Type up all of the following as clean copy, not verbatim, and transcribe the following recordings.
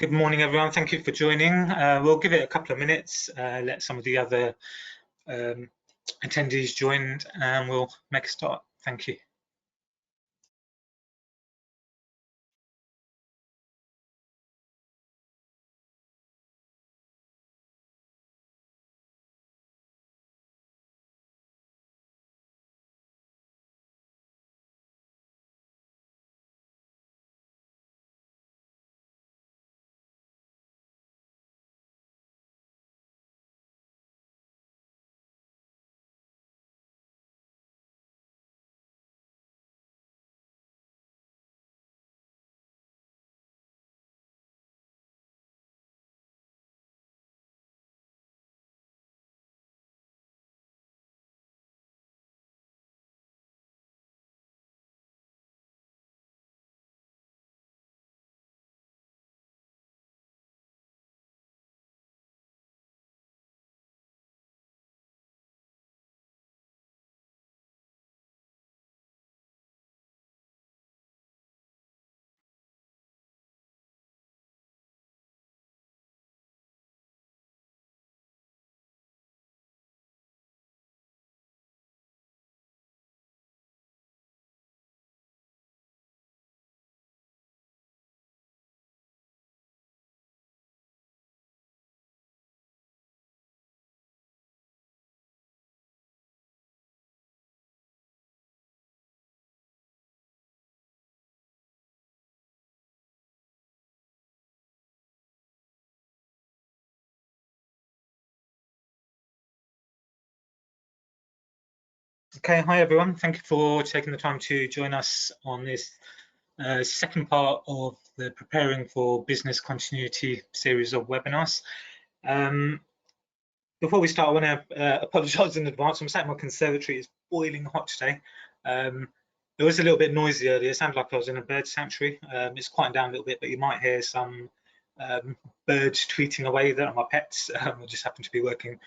Good morning, everyone. Thank you for joining. We'll give it a couple of minutes, let some of the other attendees join, and we'll make a start. Thank you. Okay, hi everyone. Thank you for taking the time to join us on this second part of the Preparing for Business Continuity series of webinars. Before we start, I want to apologise in advance. I'm sat in my conservatory. It's boiling hot today. It was a little bit noisy earlier. It sounded like I was in a bird sanctuary. It's quieting down a little bit, but you might hear some birds tweeting away. That are my pets. I just happen to be working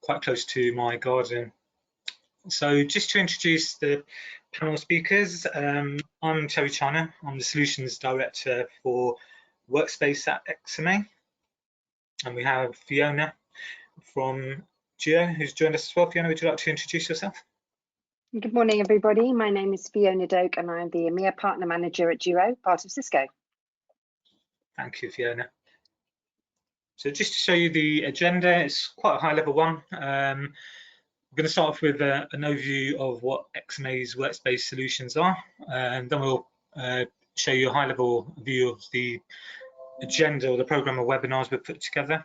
quite close to my garden. So just to introduce the panel speakers, I'm Terry China. I'm the Solutions Director for Workspace at XMA. And we have Fiona from Xero, who's joined us as well. Fiona, would you like to introduce yourself? Good morning, everybody. My name is Fiona Doak, and I'm the EMEA Partner Manager at Xero, part of Cisco. Thank you, Fiona. So just to show you the agenda, it's quite a high-level one. We're going to start off with an overview of what XMA's Workspace Solutions are, and then we'll show you a high-level view of the agenda or the program of webinars we've put together.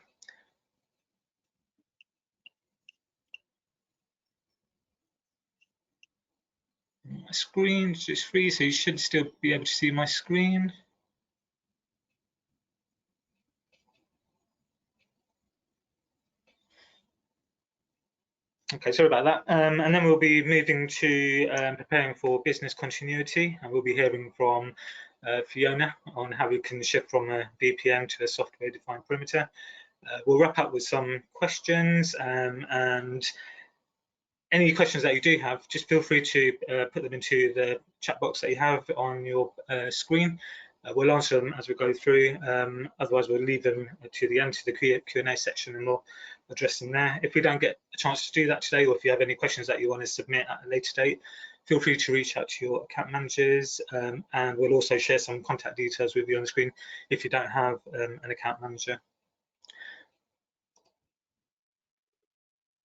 My screen's just free, so you should still be able to see my screen. Okay, sorry about that. And then we'll be moving to preparing for business continuity, and we'll be hearing from Fiona on how we can shift from a VPN to a software-defined perimeter. We'll wrap up with some questions, and any questions that you do have, just feel free to put them into the chat box that you have on your screen. We'll answer them as we go through. Otherwise, we'll leave them to the end, to the Q&A section, and we'll address them there. If we don't get a chance to do that today, or if you have any questions that you want to submit at a later date, feel free to reach out to your account managers, and we'll also share some contact details with you on the screen if you don't have an account manager.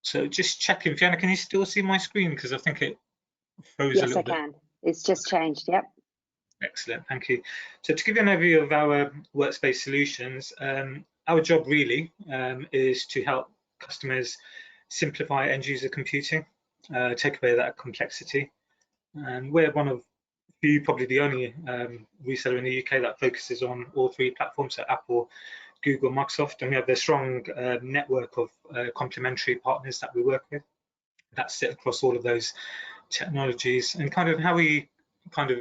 So just checking, Fiona, can you still see my screen? Because I think it froze a little bit. Yes, I can. It's just changed, yep. Excellent, thank you. So to give you an overview of our Workspace Solutions, our job really is to help customers simplify end-user computing, take away that complexity. And we're one of few, probably the only reseller in the UK that focuses on all three platforms, so Apple, Google, Microsoft, and we have a strong network of complementary partners that we work with that sit across all of those technologies. And kind of how we kind of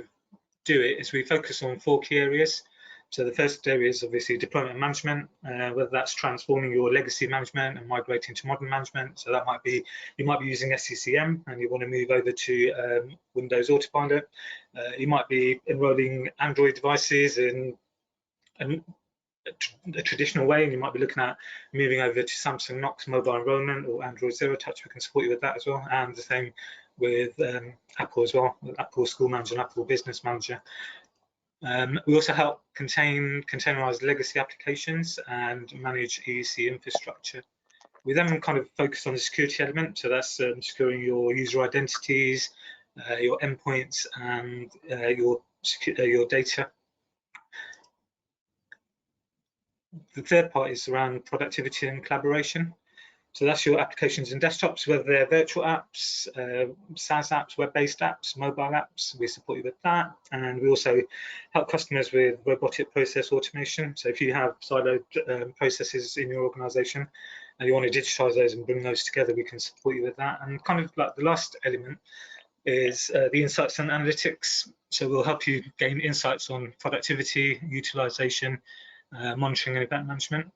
do it is we focus on 4 key areas. So the first area is obviously deployment management, whether that's transforming your legacy management and migrating to modern management. So that might be, you might be using SCCM and you want to move over to Windows Autopilot. You might be enrolling Android devices and a traditional way, and you might be looking at moving over to Samsung Knox mobile enrollment or Android Zero Touch, we can support you with that as well. And the same with Apple as well, with Apple School Manager and Apple Business Manager. We also help containerize legacy applications and manage EUC infrastructure. We then kind of focus on the security element, so that's securing your user identities, your endpoints, and your data. The third part is around productivity and collaboration. So that's your applications and desktops, whether they're virtual apps, SaaS apps, web-based apps, mobile apps, we support you with that. And we also help customers with robotic process automation. So if you have siloed processes in your organization and you want to digitize those and bring those together, we can support you with that. And kind of like the last element is the insights and analytics. So we'll help you gain insights on productivity, utilization, monitoring and event management.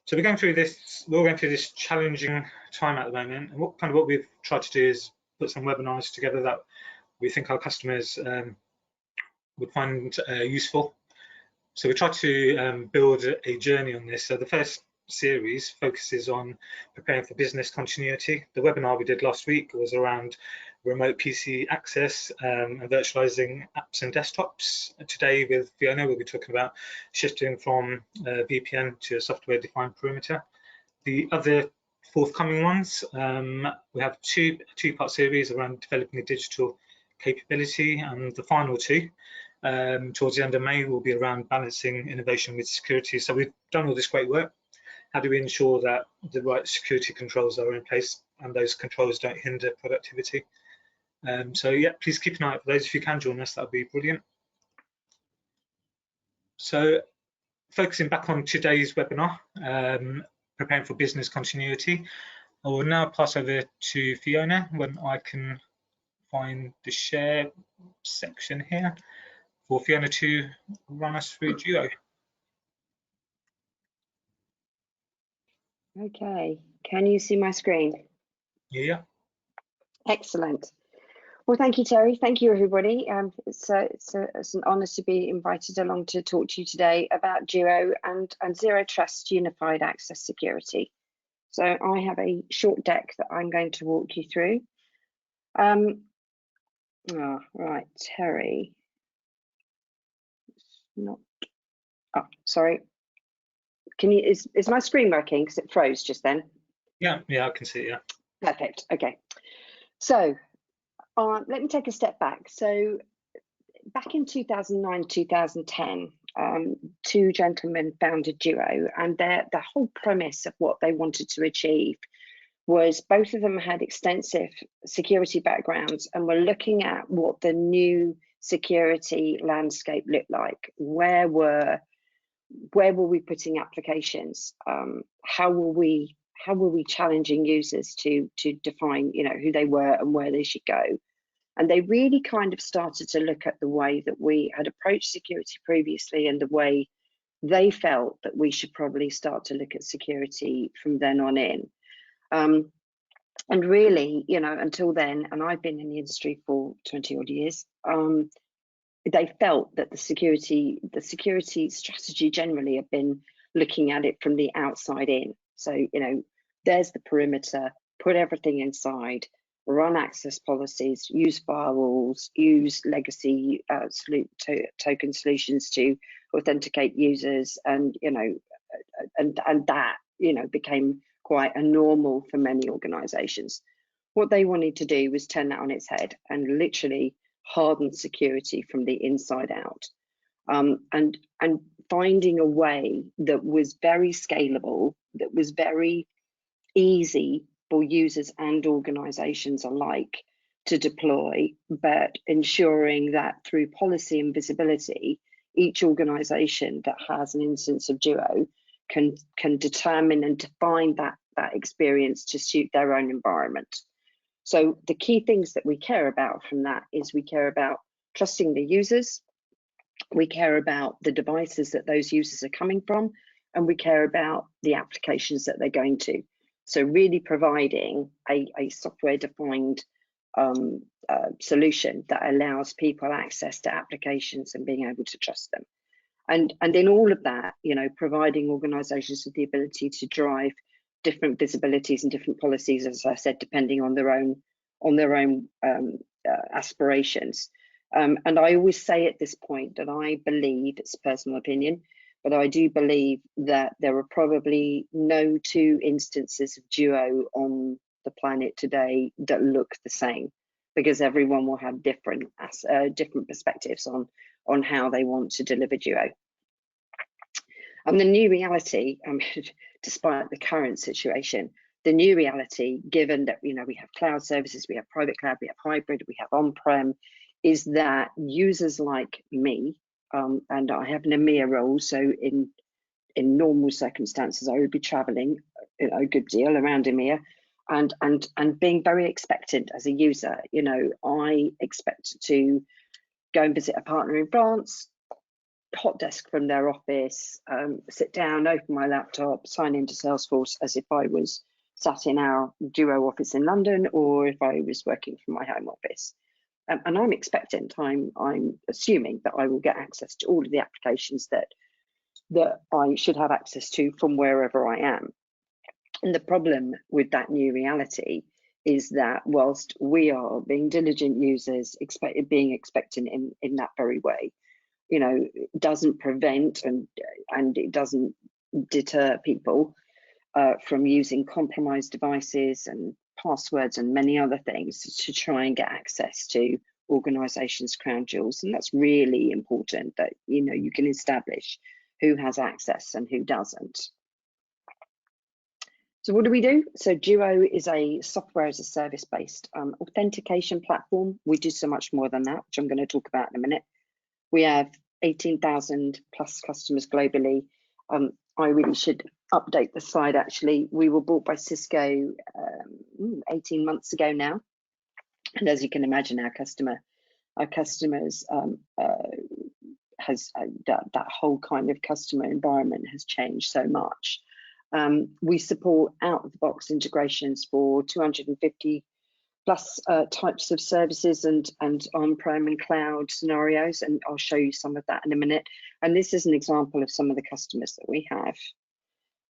So we're going through this challenging time at the moment, and what we've tried to do is put some webinars together that we think our customers would find useful. So we tried to build a journey on this. So the first series focuses on preparing for business continuity. The webinar we did last week was around remote PC access and virtualizing apps and desktops. Today with Fiona, we'll be talking about shifting from VPN to a software-defined perimeter. The other forthcoming ones, we have two-part series around developing a digital capability, and the final two towards the end of May will be around balancing innovation with security. So we've done all this great work. How do we ensure that the right security controls are in place and those controls don't hinder productivity? So yeah, please keep an eye out for those. If you can join us, that would be brilliant. So focusing back on today's webinar, preparing for business continuity, I will now pass over to Fiona when I can find the share section here for Fiona to run us through Duo. Okay, can you see my screen? Yeah. Excellent. Well, thank you, Terry. Thank you, everybody. It's an honour to be invited along to talk to you today about Duo and Zero Trust Unified Access Security. So I have a short deck that I'm going to walk you through. Right, Terry. Sorry. Is my screen working? Because it froze just then. Yeah, I can see it. Yeah. Perfect. Okay. So let me take a step back. So back in 2009, 2010, two gentlemen founded Duo, and the whole premise of what they wanted to achieve was both of them had extensive security backgrounds and were looking at what the new security landscape looked like. Where were we putting applications? How were we challenging users to define, who they were and where they should go? And they really kind of started to look at the way that we had approached security previously and the way they felt that we should probably start to look at security from then on in. And really, until then, and I've been in the industry for 20 odd years, they felt that the security strategy generally had been looking at it from the outside in. So, there's the perimeter, put everything inside, run access policies, use firewalls, use legacy token solutions to authenticate users, and that became quite a normal for many organizations. What they wanted to do was turn that on its head and literally harden security from the inside out, and finding a way that was very scalable, that was very easy for users and organizations alike to deploy, but ensuring that through policy and visibility, each organization that has an instance of Duo can determine and define that experience to suit their own environment. So the key things that we care about from that is we care about trusting the users, we care about the devices that those users are coming from, and we care about the applications that they're going to. So really providing a software-defined solution that allows people access to applications and being able to trust them. And in all of that, providing organisations with the ability to drive different visibilities and different policies, as I said, depending on their own aspirations. And I always say at this point that I believe, it's a personal opinion, but I do believe that there are probably no two instances of Duo on the planet today that look the same, because everyone will have different perspectives on how they want to deliver Duo. And the new reality, despite the current situation, the new reality, given that we have cloud services, we have private cloud, we have hybrid, we have on-prem, is that users like me, and I have an EMEA role, so in normal circumstances, I would be traveling a good deal around EMEA, and being very expectant as a user. I expect to go and visit a partner in France, hot desk from their office, sit down, open my laptop, sign into Salesforce as if I was sat in our Duo office in London, or if I was working from my home office. And I'm expectant. I'm assuming that I will get access to all of the applications that I should have access to from wherever I am. And the problem with that new reality is that whilst we are being diligent users, being expectant in that very way, it doesn't prevent and it doesn't deter people from using compromised devices and passwords and many other things to try and get access to organizations' crown jewels. And that's really important, that you can establish who has access and who doesn't. So what do we do? So Duo is a software as a service based authentication platform. We do so much more than that, which I'm going to talk about in a minute. We have 18,000 plus customers globally. I really should update the slide actually. We were bought by Cisco 18 months ago now. And as you can imagine, our customers has that whole kind of customer environment has changed so much. We support out-of-the-box integrations for 250 plus types of services and on-prem and cloud scenarios, and I'll show you some of that in a minute. And this is an example of some of the customers that we have.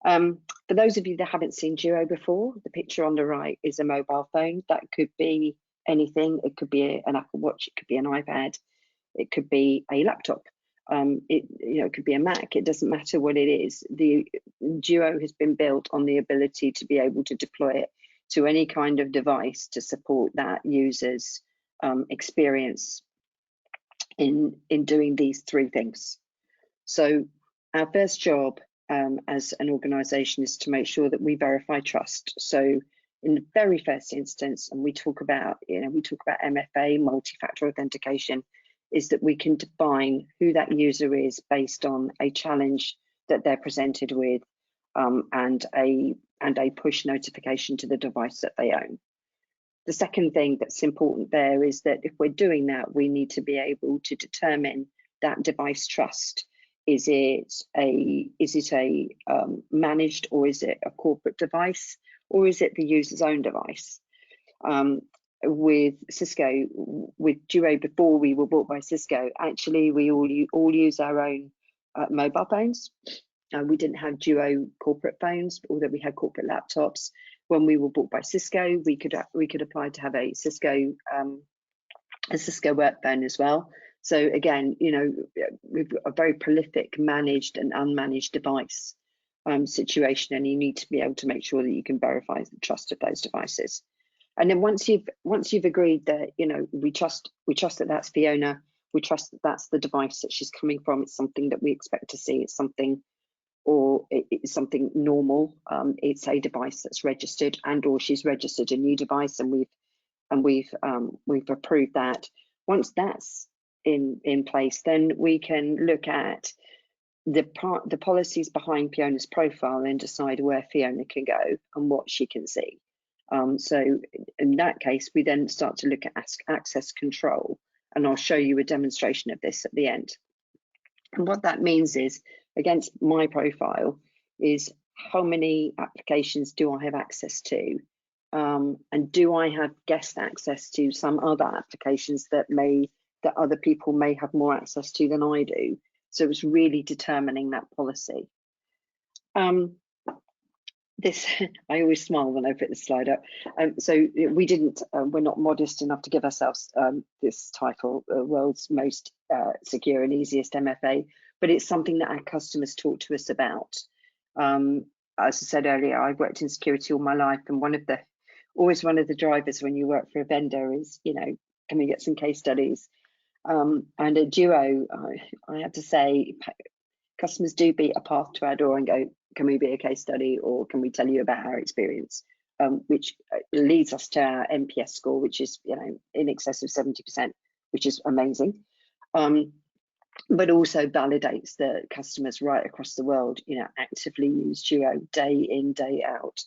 For those of you that haven't seen Duo before, the picture on the right is a mobile phone. That could be anything. It could be an Apple Watch, it could be an iPad, it could be a laptop. It could be a Mac. It doesn't matter what it is. The Duo has been built on the ability to be able to deploy it to any kind of device to support that user's experience in doing these three things. So our first job as an organization is to make sure that we verify trust. So in the very first instance, and we talk about MFA, multi-factor authentication, is that we can define who that user is based on a challenge that they're presented with, and a push notification to the device that they own. The second thing that's important there is that if we're doing that, we need to be able to determine that device trust. Is it a managed, or is it a corporate device, or is it the user's own device? With Cisco, with Duo, before we were bought by Cisco, actually we all use our own mobile phones. We didn't have Duo corporate phones, although we had corporate laptops. When we were bought by Cisco, we could apply to have a Cisco work phone as well. So again, we've got a very prolific managed and unmanaged device situation, and you need to be able to make sure that you can verify the trust of those devices. And then once you've agreed that we trust that that's Fiona, we trust that that's the device that she's coming from, it's something that we expect to see, it's something normal, it's a device that's registered, and or she's registered a new device, and we've approved that. Once that's in place, then we can look at the policies behind Fiona's profile and decide where Fiona can go and what she can see. So in that case, we then start to look at access control, and I'll show you a demonstration of this at the end. And what that means is, against my profile, is how many applications do I have access to, and do I have guest access to some other applications that other people may have more access to than I do, So it was really determining that policy. This, I always smile when I put this slide up. So we didn't, we're not modest enough to give ourselves this title, world's most secure and easiest MFA, but it's something that our customers talk to us about. As I said earlier, I've worked in security all my life, and always one of the drivers when you work for a vendor is, you know, can we get some case studies? And at Xero, I have to say, customers do beat a path to our door and go, can we be a case study, or can we tell you about our experience? Which leads us to our NPS score, which is, you know, in excess of 70%, which is amazing. But also validates that customers right across the world, you know, actively use Xero day in, day out,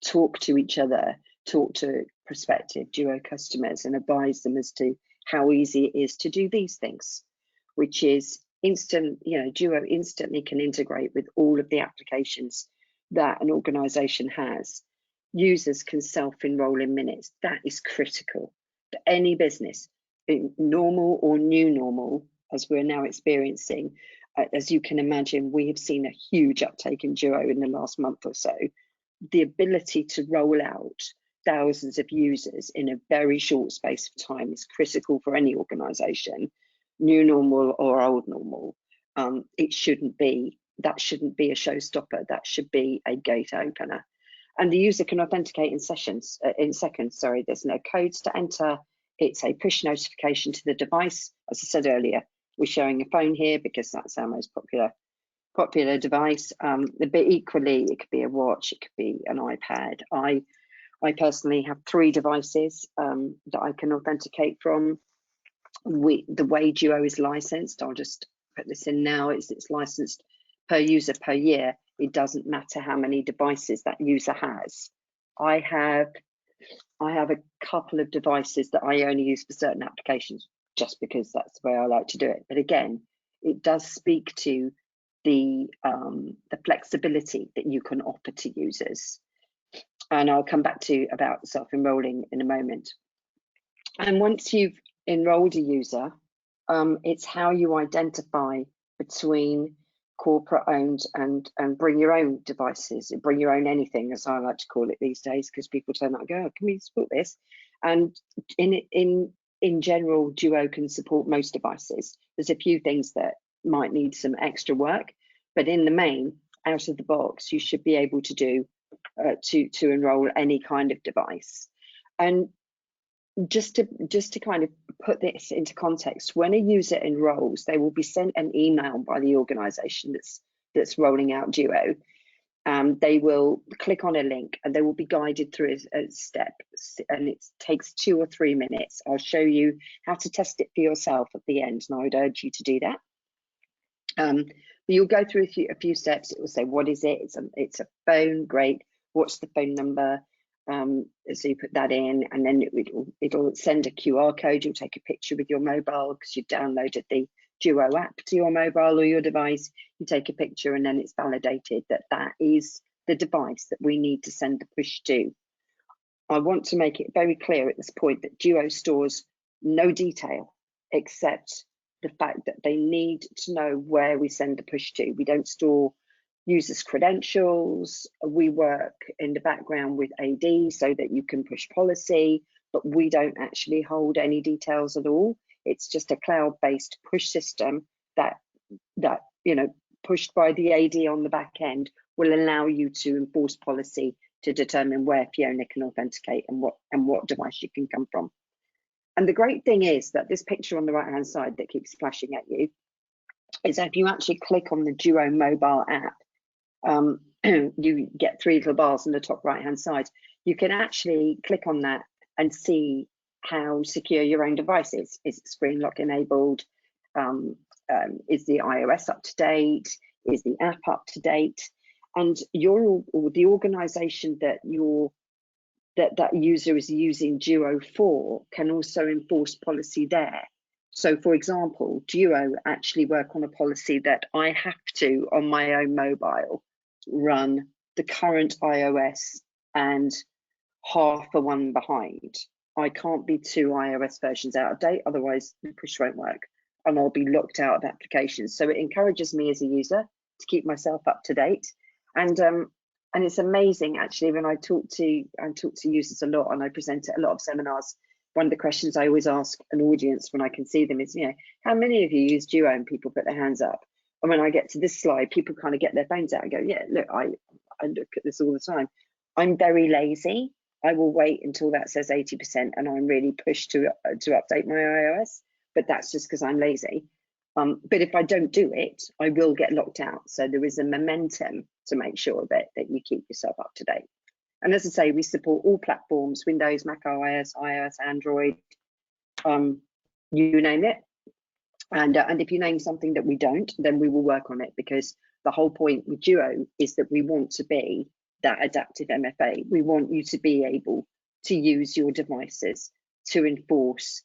talk to each other, talk to prospective Xero customers and advise them as to how easy it is to do these things, which is instant, you know, Xero instantly can integrate with all of the applications that an organization has. Users can self-enroll in minutes. That is critical for any business, normal or new normal, as we're now experiencing. As you can imagine, we have seen a huge uptake in Xero in the last month or so. The ability to roll out thousands of users in a very short space of time is critical for any organization, new normal or old normal. That shouldn't be a showstopper. That should be a gate opener. And the user can authenticate in seconds. There's no codes to enter. It's a push notification to the device. As I said earlier, we're showing a phone here because that's our most popular device. But equally, it could be a watch, it could be an iPad. I personally have 3 devices that I can authenticate from. The way Xero is licensed, I'll just put this in now, it's licensed per user per year. It doesn't matter how many devices that user has. I have a couple of devices that I only use for certain applications, just because that's the way I like to do it. But again, it does speak to the flexibility that you can offer to users. And I'll come back to about self-enrolling in a moment. And once you've enrolled a user, it's how you identify between corporate owned and bring your own devices, bring your own anything, as I like to call it these days, because people turn up and go, oh, can we support this? And in general, Xero can support most devices. There's a few things that might need some extra work, but in the main, out of the box, you should be able to do to enroll any kind of device. And just to kind of put this into context, when a user enrolls, they will be sent an email by the organization that's rolling out Xero. They will click on a link and they will be guided through a step, and it takes 2 or 3 minutes. I'll show you how to test it for yourself at the end, and I would urge you to do that. You'll go through a few steps. It will say, what is it? It's a phone, great. What's the phone number? So you put that in, and then it'll send a QR code. You'll take a picture with your mobile because you've downloaded the Xero app to your mobile or your device. You take a picture, and then it's validated that that is the device that we need to send the push to. I want to make it very clear at this point that Xero stores no detail except the fact that they need to know where we send the push to. We don't store users' credentials. We work in the background with AD so that you can push policy, but we don't actually hold any details at all. It's just a cloud-based push system that pushed by the AD on the back end will allow you to enforce policy to determine where Fiona can authenticate and what device you can come from. And the great thing is that this picture on the right-hand side that keeps flashing at you is that if you actually click on the Xero mobile app, you get 3 little bars on the top right-hand side. You can actually click on that and see how secure your own device is. Is it screen lock enabled? Is the iOS up to date? Is the app up to date? And the organization that that user is using Xero for can also enforce policy there. So for example, Xero actually work on a policy that I have to, on my own mobile, run the current iOS and half a one behind. I can't be 2 iOS versions out of date, otherwise the push won't work. and I'll be locked out of applications. So it encourages me as a user to keep myself up to date. And it's amazing actually when I talk to users a lot and I present at a lot of seminars. One of the questions I always ask an audience when I can see them is, you know, how many of you use Duo? And people put their hands up. And when I get to this slide, people kind of get their phones out and go, yeah, look, I look at this all the time. I'm very lazy. I will wait until that says 80% and I'm really pushed to update my iOS, but that's just because I'm lazy. But if I don't do it, I will get locked out. So there is a momentum to make sure that you keep yourself up to date. And as I say, we support all platforms, Windows, Mac OS, iOS, Android, you name it. And if you name something that we don't, then we will work on it, because the whole point with Duo is that we want to be that adaptive MFA. We want you to be able to use your devices to enforce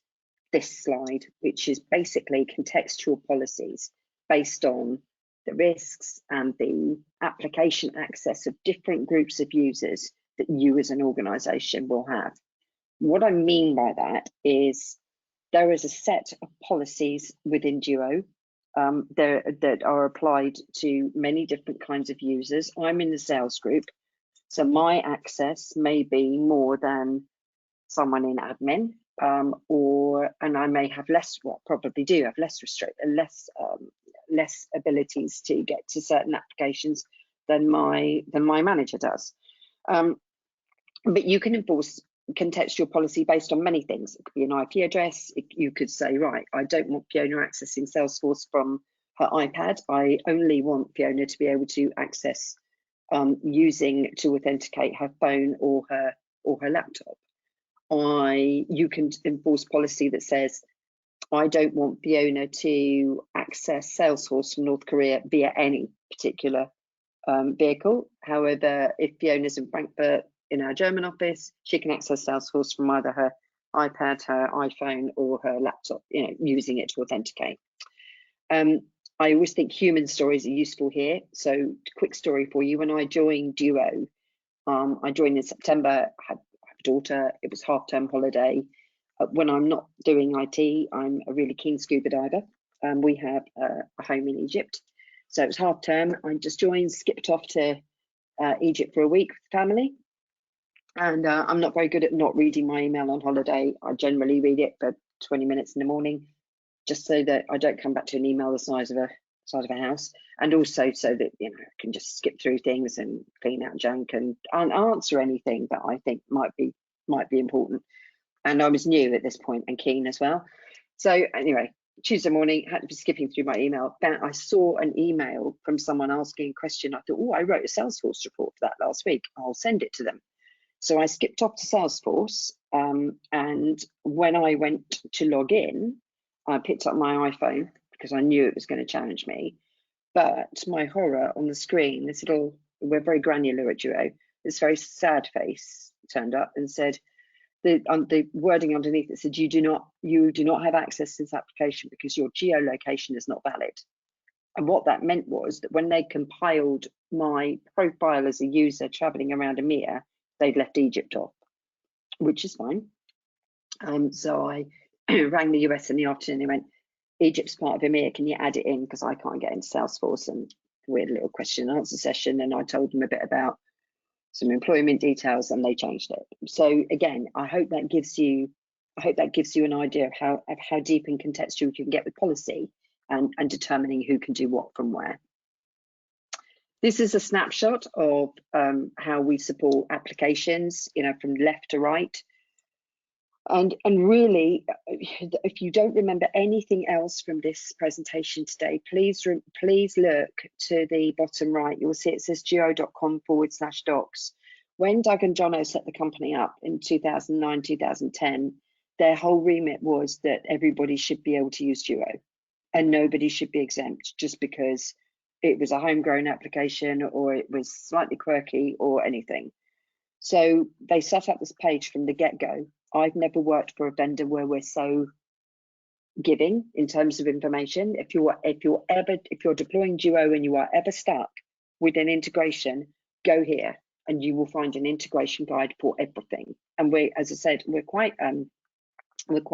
this slide, which is basically contextual policies based on the risks and the application access of different groups of users that you as an organization will have. What I mean by that is there is a set of policies within Duo that are applied to many different kinds of users. I'm in the sales group, so my access may be more than someone in admin, and I may have less, well, probably do have less abilities to get to certain applications than my manager does. But you can enforce contextual policy based on many things. It could be an IP address. You could say, right, I don't want Fiona accessing Salesforce from her iPad. I only want Fiona to be able to access using to authenticate her phone or her laptop. You can enforce policy that says, I don't want Fiona to access Salesforce from North Korea via any particular vehicle. However, if Fiona's in Frankfurt in our German office, she can access Salesforce from either her iPad, her iPhone, or her laptop, you know, using it to authenticate. I always think human stories are useful here. So, quick story for you: when I joined Duo, I joined in September. I have a daughter. It was half-term holiday. When I'm not doing IT, I'm a really keen scuba diver. We have a home in Egypt, so it was half-term. I just joined, skipped off to Egypt for a week with the family. And I'm not very good at not reading my email on holiday. I generally read it for 20 minutes in the morning, just so that I don't come back to an email the size of a house, and also so that, you know, I can just skip through things and clean out junk and answer anything that I think might be important. And I was new at this point and keen as well. So anyway, Tuesday morning, had to be skipping through my email. I saw an email from someone asking a question. I thought, oh, I wrote a Salesforce report for that last week. I'll send it to them. So I skipped off to Salesforce, and when I went to log in, I picked up my iPhone because I knew it was going to challenge me. But my horror, on the screen, this little, we're very granular at Duo, this very sad face turned up and said, the wording underneath it said, you do not have access to this application because your geolocation is not valid. And what that meant was that when they compiled my profile as a user traveling around EMEA, they'd left Egypt off, which is fine. So I rang the US in the afternoon and went, Egypt's part of EMEA, can you add it in? Because I can't get into Salesforce. And we had a little question and answer session, and I told them a bit about some employment details, and they changed it. So again, I hope that gives you an idea of how deep and contextual you can get with policy and determining who can do what from where. This is a snapshot of how we support applications, you know, from left to right. And really, if you don't remember anything else from this presentation today, please look to the bottom right. You'll see it says geo.com/docs. When Doug and Jono set the company up in 2009, 2010, their whole remit was that everybody should be able to use Duo and nobody should be exempt just because it was a homegrown application or it was slightly quirky or anything. So they set up this page from the get-go. I've never worked for a vendor where we're so giving in terms of information. If you're deploying Duo and you are ever stuck with an integration, go here and you will find an integration guide for everything. And as I said, we're quite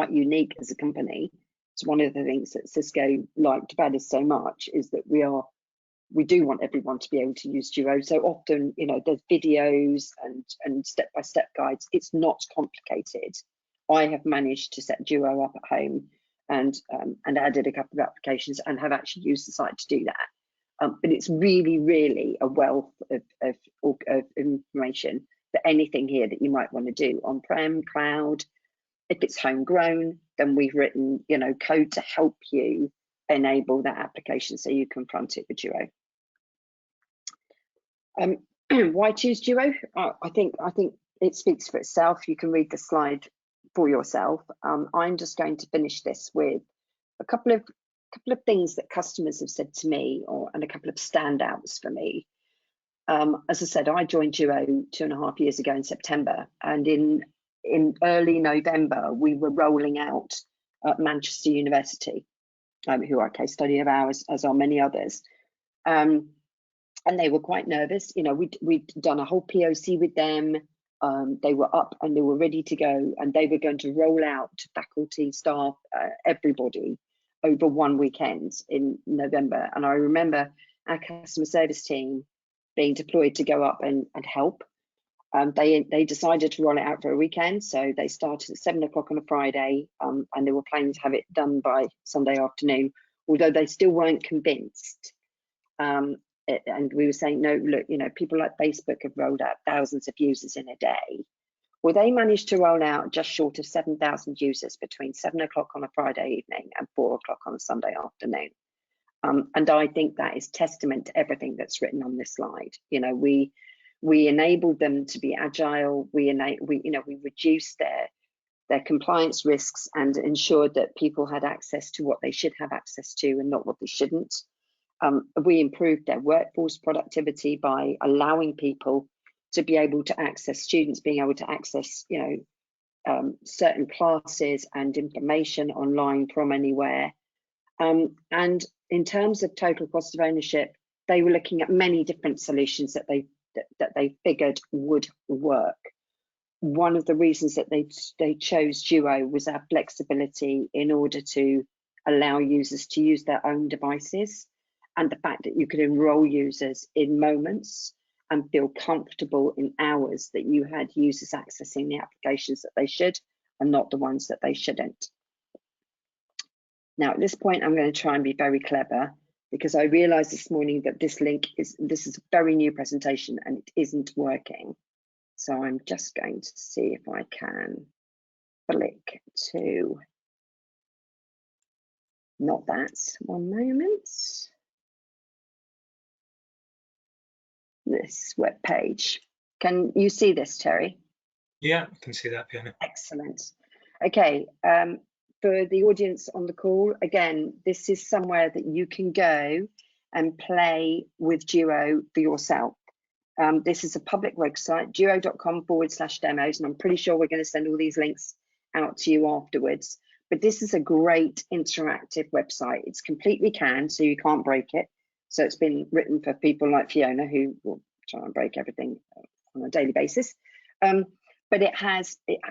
unique as a company It's one of the things that Cisco liked about us so much, is that we do want everyone to be able to use Xero. So often, you know, there's videos and step-by-step guides. It's not complicated. I have managed to set Xero up at home and added a couple of applications and have actually used the site to do that. But it's really, really a wealth of information for anything here that you might want to do on-prem, cloud. If it's homegrown, then we've written, you know, code to help you enable that application so you confront it with Xero. Why choose Xero? I think it speaks for itself. You can read the slide for yourself. I'm just going to finish this with a couple of things that customers have said to me, and a couple of standouts for me. As I said, I joined Xero 2.5 years ago in September, and in early November we were rolling out at Manchester University, who are a case study of ours, as are many others. And they were quite nervous. You know, we'd done a whole POC with them. They were up and they were ready to go, and they were going to roll out to faculty, staff, everybody over one weekend in November. And I remember our customer service team being deployed to go up and help. They decided to roll it out for a weekend, so they started at 7 o'clock on a Friday, and they were planning to have it done by Sunday afternoon, although they still weren't convinced. And we were saying, no, look, you know, people like Facebook have rolled out thousands of users in a day. Well, they managed to roll out just short of 7,000 users between 7 o'clock on a Friday evening and 4 o'clock on a Sunday afternoon. And I think that is testament to everything that's written on this slide. You know, we enabled them to be agile. We reduced their compliance risks and ensured that people had access to what they should have access to and not what they shouldn't. We improved their workforce productivity by allowing people to be able to access, students being able to access, you know, certain classes and information online from anywhere. And in terms of total cost of ownership, they were looking at many different solutions that they figured would work. One of the reasons that they chose Xero was our flexibility in order to allow users to use their own devices, and the fact that you could enroll users in moments and feel comfortable in hours that you had users accessing the applications that they should and not the ones that they shouldn't. Now, at this point, I'm going to try and be very clever, because I realized this morning that this is a very new presentation and it isn't working. So I'm just going to see if I can flick to, not that, one moment. This web page. Can you see this, Terry? Yeah, I can see that, Fiona. Excellent. Okay, for the audience on the call, again, this is somewhere that you can go and play with Xero for yourself. This is a public website, xero.com/demos, and I'm pretty sure we're going to send all these links out to you afterwards. But this is a great interactive website. It's completely canned, so you can't break it. So it's been written for people like Fiona, who will try and break everything on a daily basis. But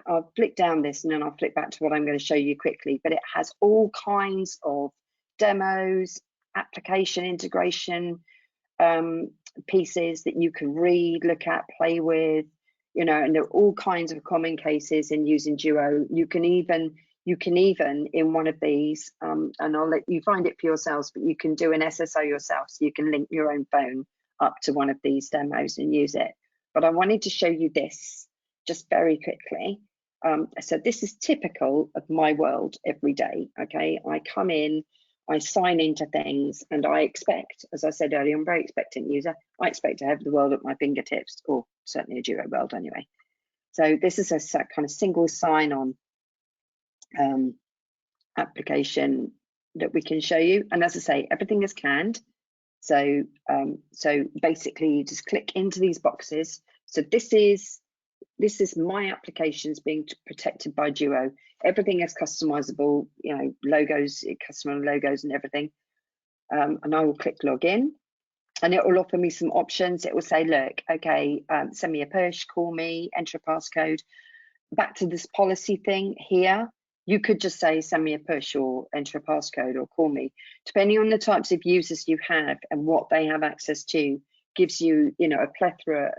I'll flick down this and then I'll flick back to what I'm going to show you quickly. But it has all kinds of demos, application integration pieces that you can read, look at, play with, you know, and there are all kinds of common cases in using Xero. You can even in one of these, and I'll let you find it for yourselves, but you can do an SSO yourself, so you can link your own phone up to one of these demos and use it. But I wanted to show you this just very quickly. So this is typical of my world every day, okay? I come in, I sign into things, and I expect, as I said earlier, I'm a very expectant user. I expect to have the world at my fingertips, or certainly a Xero world anyway. So this is a kind of single sign-on application that we can show you. And as I say, everything is canned. So basically you just click into these boxes. So this is my applications being protected by Xero. Everything is customizable, you know, logos, customer logos and everything. And I will click login, and it will offer me some options. It will say, look, okay, send me a push, call me, enter a passcode. Back to this policy thing here. You could just say, send me a push or enter a passcode or call me. Depending on the types of users you have and what they have access to, gives you, a plethora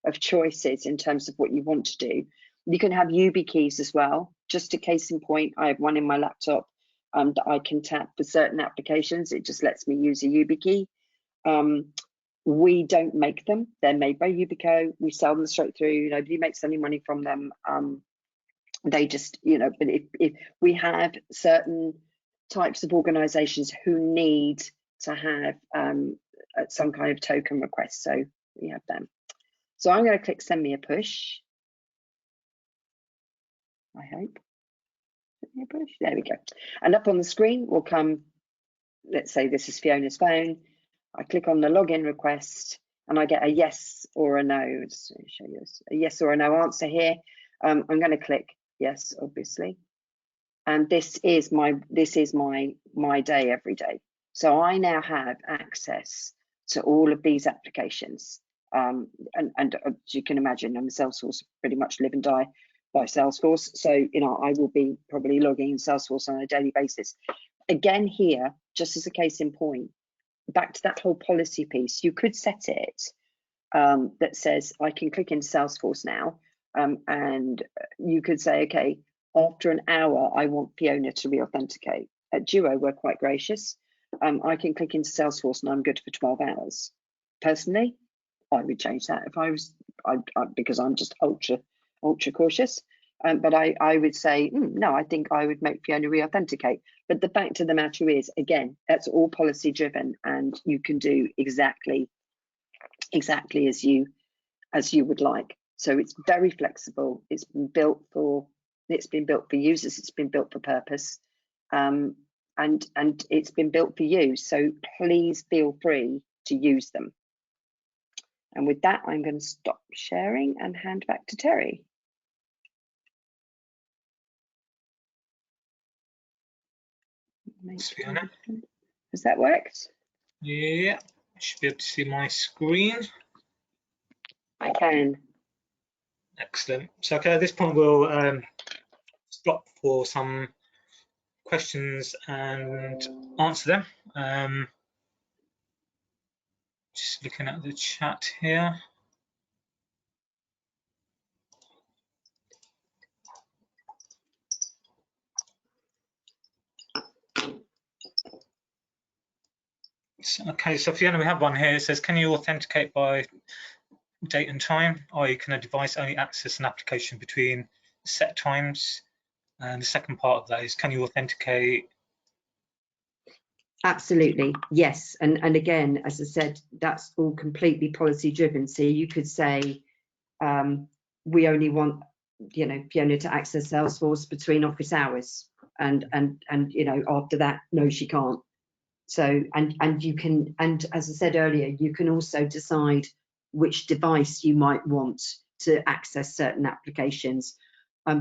of choices in terms of what you want to do. You can have YubiKeys as well. Just a case in point, I have one in my laptop that I can tap for certain applications. It just lets me use a YubiKey. We don't make them. They're made by Yubico. We sell them straight through. Nobody makes any money from them. They just, but if we have certain types of organizations who need to have some kind of token request, so we have them. So I'm going to click send me a push. I hope. Send me a push. There we go. And up on the screen will come, let's say this is Fiona's phone. I click on the login request and I get a yes or a no. Let's show you this. A yes or a no answer here. I'm going to click yes, obviously. And this is my day every day. So I now have access to all of these applications. And as you can imagine, I'm a Salesforce, pretty much live and die by Salesforce. So, I will be probably logging in Salesforce on a daily basis. Again, here, just as a case in point, back to that whole policy piece, you could set it that says I can click into Salesforce now, and you could say, okay, after an hour, I want Fiona to re-authenticate. At Xero, we're quite gracious. I can click into Salesforce and I'm good for 12 hours. Personally, I would change that if I was, because I'm just ultra cautious. But I would say, no, I think I would make Fiona re-authenticate. But the fact of the matter is, again, that's all policy driven, and you can do exactly as you would like. So it's very flexible. It's been built for users. It's been built for purpose, and it's been built for you. So please feel free to use them. And with that, I'm going to stop sharing and hand back to Terry. Thanks, Fiona. Has that worked? Yeah, I should be able to see my screen. I can. Excellent. So, okay, at this point, we'll stop for some questions and answer them. Just looking at the chat here. Okay, so Fiona, we have one here. It says, can you authenticate by date and time, or can a device only access an application between set times? And the second part of that is, can you authenticate? Absolutely, yes. And again, as I said, that's all completely policy driven. So you could say, we only want, Fiona to access Salesforce between office hours, and after that, no, she can't. So, and you can, and as I said earlier, you can also decide which device you might want to access certain applications.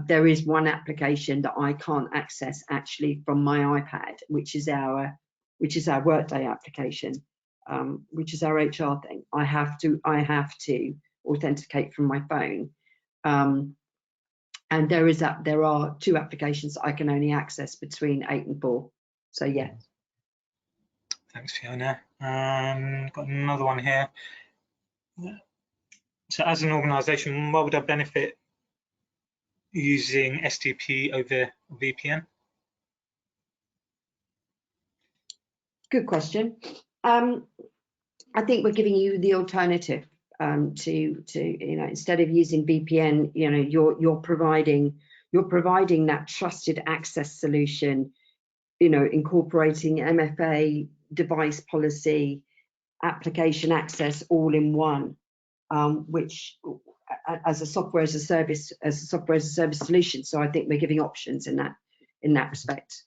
There is one application that I can't access actually from my iPad, which is our Workday application, which is our HR thing. I have to authenticate from my phone. And there are two applications that I can only access between 8 and 4. So yeah. Thanks, Fiona. Got another one here. So as an organisation, what would I benefit using STP over VPN? Good question. I think we're giving you the alternative to instead of using VPN, you're providing that trusted access solution, incorporating MFA, device policy, application access all in one, which as a software as a service solution. So I think we're giving options in that respect.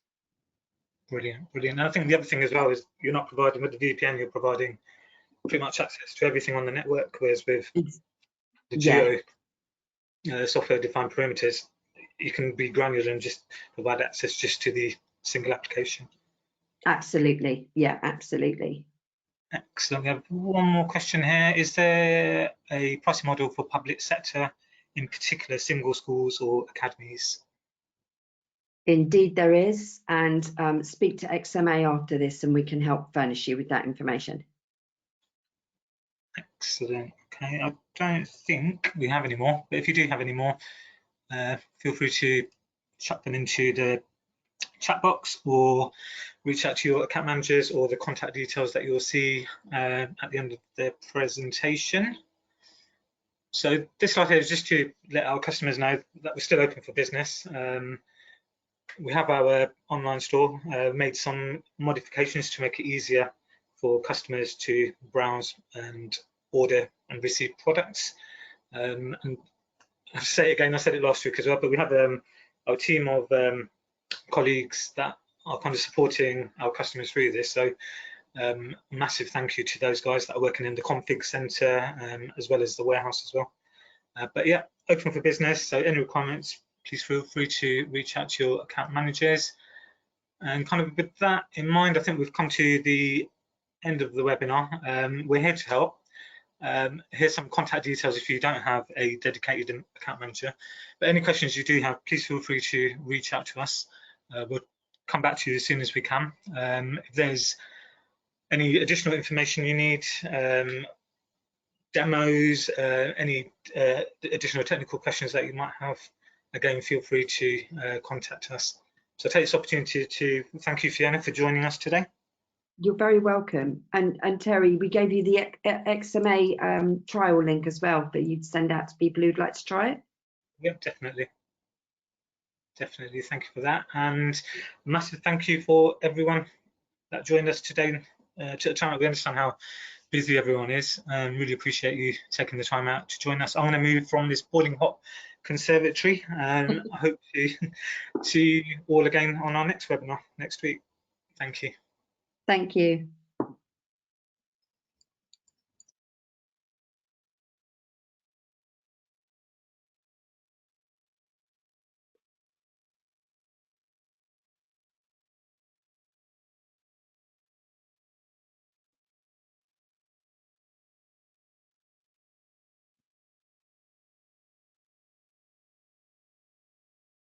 Brilliant. And I think the other thing as well is you're not providing with the VPN, you're providing pretty much access to everything on the network, whereas with the Xero software-defined perimeters, you can be granular and just provide access just to the single application. Absolutely, yeah, absolutely. Excellent. We have one more question here. Is there a pricing model for public sector, in particular single schools or academies? Indeed there is, and speak to XMA after this and we can help furnish you with that information. Excellent. Okay, I don't think we have any more, but if you do have any more, feel free to chuck them into the chat box or reach out to your account managers or the contact details that you'll see at the end of the presentation. So this slide here is just to let our customers know that we're still open for business. We have our online store, made some modifications to make it easier for customers to browse and order and receive products. And I'll say it again, I said it last week as well, but we have our team of colleagues that are kind of supporting our customers through this. So massive thank you to those guys that are working in the config center as well as the warehouse as well. But yeah, open for business. So any requirements, please feel free to reach out to your account managers. And kind of with that in mind, I think we've come to the end of the webinar. We're here to help. Here's some contact details if you don't have a dedicated account manager. But any questions you do have, please feel free to reach out to us. We'll come back to you as soon as we can. If there's any additional information you need, demos, any additional technical questions that you might have, again, feel free to contact us. So I take this opportunity to thank you, Fiona, for joining us today. You're very welcome. And Terry, we gave you the XMA trial link as well that you'd send out to people who'd like to try it. Yeah, definitely. Definitely, thank you for that. And massive thank you for everyone that joined us today. To the time, we understand how busy everyone is. Really appreciate you taking the time out to join us. I'm going to move from this boiling hot conservatory, and I hope to see you all again on our next webinar next week. Thank you. Thank you.